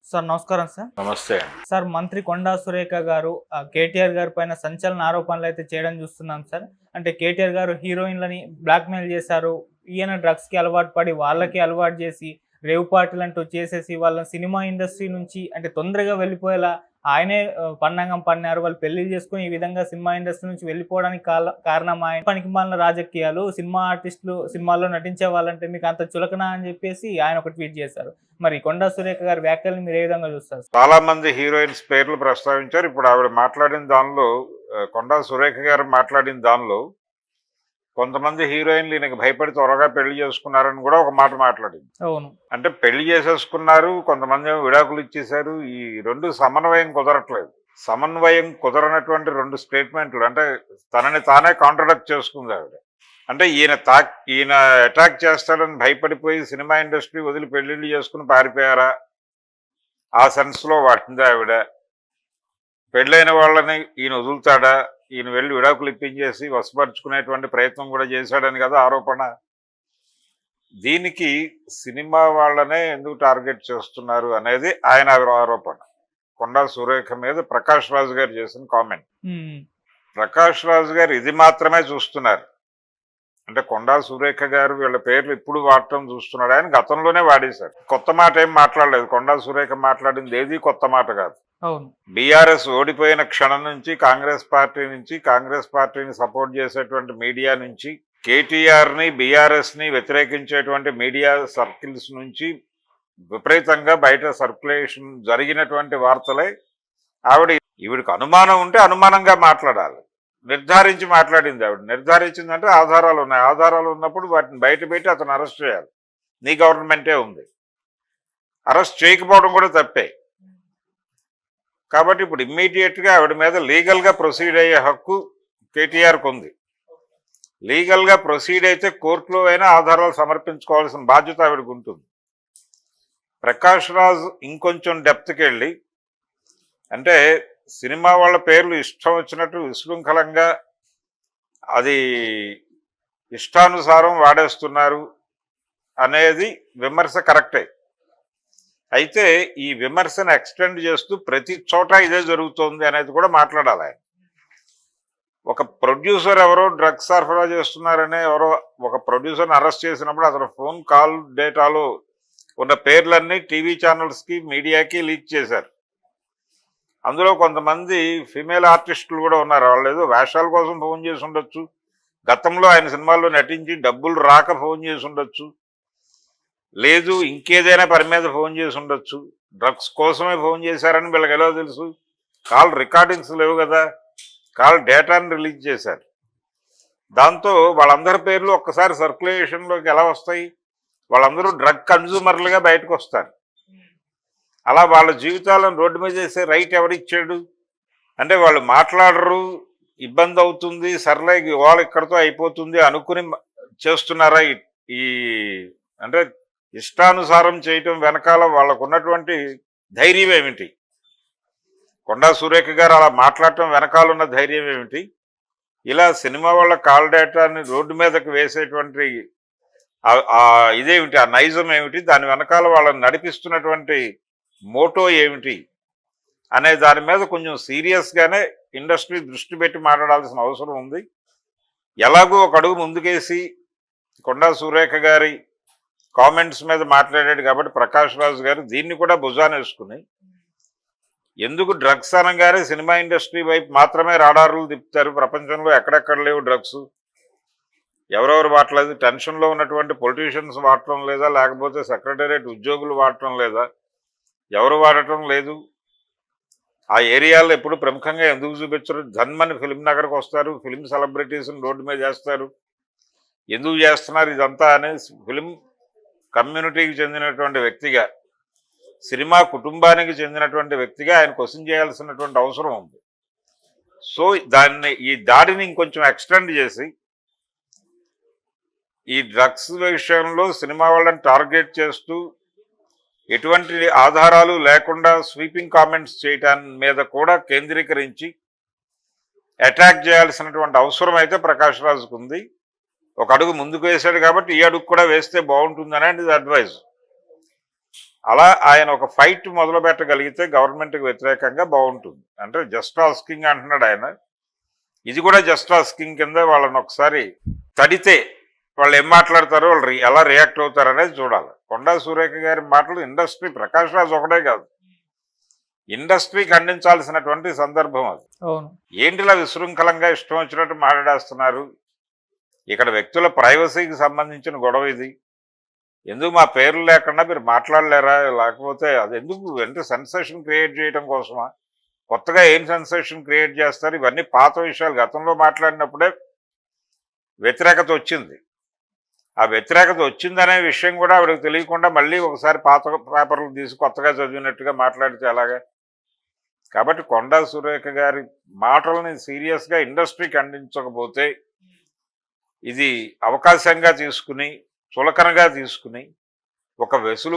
Sir నమస్కారం sir. నమస్తే. Sir మంత్రి కొండా సురేఖ గారు కేటీఆర్ గారి పైన సంచలన ఆరోపణలు అయితే చేయడం చూస్తున్నాం సార్. అంటే కేటీఆర్ గారు హీరోయిన్లని బ్లాక్‌మెయిల్ చేశారు. ఈయన డ్రగ్స్‌కి అలవాటు పడి వాళ్ళకి అలవాటు చేసి రేవ్ పార్టీలంటూ చేసేసి వాళ్ళని సినిమా ఇండస్ట్రీ నుంచి అంటే తొందరగా వెళ్ళిపోయేలా ఆయనే పన్నాగం పన్నారు. వాళ్ళు పెళ్లిళ్లు చేసుకొని ఈ విధంగా సినిమా ఇండస్ట్రీ నుంచి వెళ్ళిపోవడానికి కారణం ఆయన పనికిమాలిన రాజకీయాలు. సినిమా ఆర్టిస్టులు సినిమాల్లో నటించే వాళ్ళంటే మీకు అంత చులకన అని చెప్పేసి ఆయన ఒక ట్వీట్ చేశారు. మరి కొండా సురేఖ గారి వ్యాఖ్యలను మీరు ఏ విధంగా చూస్తారు? చాలా మంది హీరోయిన్స్ పేర్లు ప్రస్తావించారు. ఇప్పుడు ఆవిడ మాట్లాడిన దానిలో కొండా సురేఖ గారు మాట్లాడిన దానిలో కొంతమంది హీరోయిన్లు ఈయనకి భయపడి త్వరగా పెళ్లి చేసుకున్నారని కూడా ఒక మాట మాట్లాడింది. అవును. అంటే పెళ్లి చేసేసుకున్నారు, కొంతమంది ఏమో విడాకులు ఇచ్చేశారు. ఈ రెండు సమన్వయం కుదరట్లేదు. సమన్వయం కుదరనటువంటి రెండు స్టేట్మెంట్లు, అంటే తనని తానే కాంట్రడక్ట్ చేసుకుంది ఆవిడ. అంటే ఈయన అటాక్ చేస్తాడని భయపడిపోయి సినిమా ఇండస్ట్రీ వదిలి పెళ్లిళ్ళు చేసుకుని పారిపోయారా? ఆ సెన్స్లో వాటింది ఆవిడ. పెళ్ళైన వాళ్ళని ఈయన వదులుతాడా? ఈయన వెళ్ళి విడాకులు ఇప్పించేసి వశపరుచుకునేటువంటి ప్రయత్నం కూడా చేశాడని కదా ఆరోపణ. దీనికి సినిమా వాళ్ళనే ఎందుకు టార్గెట్ చేస్తున్నారు అనేది ఆయన ఆరోపణ. కొండా సురేఖ మీద ప్రకాష్ రాజు గారు చేసిన కామెంట్. ప్రకాష్ రాజు గారు ఇది మాత్రమే చూస్తున్నారు. అంటే కొండా సురేఖ గారు వీళ్ళ పేర్లు ఇప్పుడు వాడటం చూస్తున్నాడు. ఆయన గతంలోనే వాడేశారు. కొత్త మాట ఏం మాట్లాడలేదు. కొండా సురేఖ మాట్లాడింది ఏది కొత్త మాట కాదు. బీఆర్ఎస్ ఓడిపోయిన క్షణం నుంచి కాంగ్రెస్ పార్టీని సపోర్ట్ చేసేటువంటి మీడియా నుంచి, కేటీఆర్ని బీఆర్ఎస్ని వ్యతిరేకించేటువంటి మీడియా సర్కిల్స్ నుంచి విపరీతంగా బయట సర్క్యులేషన్ జరిగినటువంటి వార్తలే. ఈవిడికి అనుమానం ఉంటే అనుమానంగా మాట్లాడాలి. నిర్ధారించి మాట్లాడింది ఆవిడ. నిర్ధారించిందంటే ఆధారాలు ఉన్నాయి. ఆధారాలు ఉన్నప్పుడు వాటిని బయట పెట్టి అతను అరెస్ట్ చేయాలి. నీ గవర్నమెంటే ఉంది. అరెస్ట్ చేయకపోవడం కూడా తప్పే. కాబట్టి ఇప్పుడు ఇమ్మీడియట్గా ఆవిడ మీద లీగల్గా ప్రొసీడ్ అయ్యే హక్కు కేటీఆర్కి ఉంది. లీగల్గా ప్రొసీడ్ అయితే కోర్టులో అయినా ఆధారాలు సమర్పించుకోవాల్సిన బాధ్యత ఆవిడకు ఉంటుంది. ప్రకాష్ రాజ్ ఇంకొంచెం డెప్త్కి వెళ్ళి, అంటే సినిమా వాళ్ళ పేర్లు ఇష్టం వచ్చినట్టు విశృంఖలంగా అది ఇష్టానుసారం వాడేస్తున్నారు అనేది విమర్శ కరెక్టే. అయితే ఈ విమర్శను ఎక్స్టెండ్ చేస్తూ ప్రతి చోట ఇదే జరుగుతోంది అనేది కూడా మాట్లాడాలి ఆయన. ఒక ప్రొడ్యూసర్ ఎవరో డ్రగ్స్ సరఫరా చేస్తున్నారనే ఎవరో ఒక ప్రొడ్యూసర్ని అరెస్ట్ చేసినప్పుడు అతను ఫోన్ కాల్ డేటాలో ఉన్న పేర్లన్నీ టీవీ ఛానల్స్కి మీడియాకి లీక్ చేశారు. అందులో కొంతమంది ఫిమేల్ ఆర్టిస్టులు కూడా ఉన్నారు. వాళ్ళు ఏదో వేషాల కోసం ఫోన్ చేసి ఉండొచ్చు, గతంలో ఆయన సినిమాల్లో నటించి డబ్బులు రాక ఫోన్ చేసి ఉండొచ్చు, లేదు ఇంకేదైనా పని మీద ఫోన్ చేసి ఉండొచ్చు. డ్రగ్స్ కోసమే ఫోన్ చేశారని వీళ్ళకి ఎలా తెలుసు? కాల్ రికార్డింగ్స్ లేవు కదా, కాల్ డేటాని రిలీజ్ చేశారు. దాంతో వాళ్ళందరి పేర్లు ఒక్కసారి సర్క్యులేషన్లోకి ఎలా వస్తాయి? వాళ్ళందరూ డ్రగ్ కన్జ్యూమర్లుగా బయటకు వస్తారు. అలా వాళ్ళ జీవితాలను రోడ్డు మీద చేసే రైట్ ఎవరిచ్చాడు? అంటే వాళ్ళు మాట్లాడరు, ఇబ్బంది అవుతుంది, సర్లే వాళ్ళు ఇక్కడితో అయిపోతుంది అనుకుని చేస్తున్నారా? ఈ అంటే ఇష్టానుసారం చేయటం వెనకాల వాళ్ళకు ఉన్నటువంటి ధైర్యం ఏమిటి? కొండా సురేఖ గారు అలా మాట్లాడటం వెనకాల ఉన్న ధైర్యం ఏమిటి? ఇలా సినిమా వాళ్ళ కాల్ డేటాని రోడ్డు మీదకి వేసేటువంటి ఇదేమిటి? ఆ నైజం ఏమిటి? దాని వెనకాల వాళ్ళని నడిపిస్తున్నటువంటి మోటో ఏమిటి అనే దాని మీద కొంచెం సీరియస్గానే ఇండస్ట్రీ దృష్టి పెట్టి మాట్లాడాల్సిన అవసరం ఉంది. ఎలాగో ఒక అడుగు ముందుకేసి కొండా సురేఖ గారి కామెంట్స్ మీద మాట్లాడాడు కాబట్టి ప్రకాష్ రాజు గారు దీన్ని కూడా భుజానేసుకుని, ఎందుకు డ్రగ్స్ అనగానే సినిమా ఇండస్ట్రీ వైపు మాత్రమే రాడార్లు తిప్పుతారు, ప్రపంచంలో ఎక్కడెక్కడ లేవు డ్రగ్స్, ఎవరెవరు వాడలేదు, టెన్షన్లో ఉన్నటువంటి పొలిటీషియన్స్ వాడటం లేదా, లేకపోతే సెక్రటేరియట్ ఉద్యోగులు వాడటం లేదా, ఎవరు వాడటం లేదు, ఆ ఏరియాలో ఎప్పుడు ప్రముఖంగా ఎందుకు చూపించరు? జన్మని ఫిలిం నగర్కి వస్తారు, ఫిలిం సెలబ్రిటీస్ని రోడ్డు మీద చేస్తారు, ఎందుకు చేస్తున్నారు ఇదంతా అనేది ఫిలిం కమ్యూనిటీకి చెందినటువంటి వ్యక్తిగా, సినిమా కుటుంబానికి చెందినటువంటి వ్యక్తిగా ఆయన క్వశ్చన్ చేయాల్సినటువంటి అవసరం ఉంది. సో ఈ దాడిని ఇంకొంచెం ఎక్స్టెండ్ చేసి ఈ డ్రగ్స్ విషయంలో సినిమా వాళ్ళని టార్గెట్ చేస్తూ ఎటువంటి ఆధారాలు లేకుండా స్వీపింగ్ కామెంట్స్ చేయటాన్ని మీద కూడా కేంద్రీకరించి అటాక్ చేయాల్సినటువంటి అవసరం అయితే ప్రకాష్ రాజుకు ఉంది. ఒక అడుగు ముందుకు వేశాడు కాబట్టి ఈ అడుగు కూడా వేస్తే బాగుంటుంది అనేది అడ్వైజ్. అలా ఆయన ఒక ఫైట్ మొదలు పెట్టగలిగితే గవర్నమెంట్కి వ్యతిరేకంగా బాగుంటుంది. అంటే జస్ట్ ఆస్కింగ్ అంటున్నాడు ఆయన. ఇది కూడా జస్ట్ ఆస్కింగ్ కింద వాళ్ళని ఒకసారి తడితే వాళ్ళు ఏం మాట్లాడతారో వాళ్ళు ఎలా రియాక్ట్ అవుతారు అనేది చూడాలి. కొండా సురేఖ గారి మాటలు ఇండస్ట్రీ, ప్రకాష్ రాజ్ ఒకటే కాదు, ఇండస్ట్రీ ఖండించాల్సినటువంటి సందర్భం అది. అవును. ఏంటిలా విశృంఖలంగా ఇష్టం వచ్చినట్టు మాట్లాడేస్తున్నారు? ఇక్కడ వ్యక్తుల ప్రైవసీకి సంబంధించిన గొడవ ఇది. ఎందుకు మా పేర్లు లేకుండా మీరు మాట్లాడలేరా? లేకపోతే అది ఎందుకు? అంటే సెన్సేషన్ క్రియేట్ చేయడం కోసమా? కొత్తగా ఏం సెన్సేషన్ క్రియేట్ చేస్తారు? ఇవన్నీ పాత విషయాలు. గతంలో మాట్లాడినప్పుడే వ్యతిరేకత వచ్చింది. ఆ వ్యతిరేకత వచ్చిందనే విషయం కూడా ఆవిడకి తెలియకుండా మళ్ళీ ఒకసారి పాత పేపర్లు తీసి కొత్తగా చదివినట్టుగా మాట్లాడితే ఎలాగా? కాబట్టి కొండా సురేఖ గారి మాటల్ని సీరియస్గా ఇండస్ట్రీ ఖండించకపోతే ఇది అవకాశంగా తీసుకుని, చులకనగా తీసుకుని, ఒక వెసులు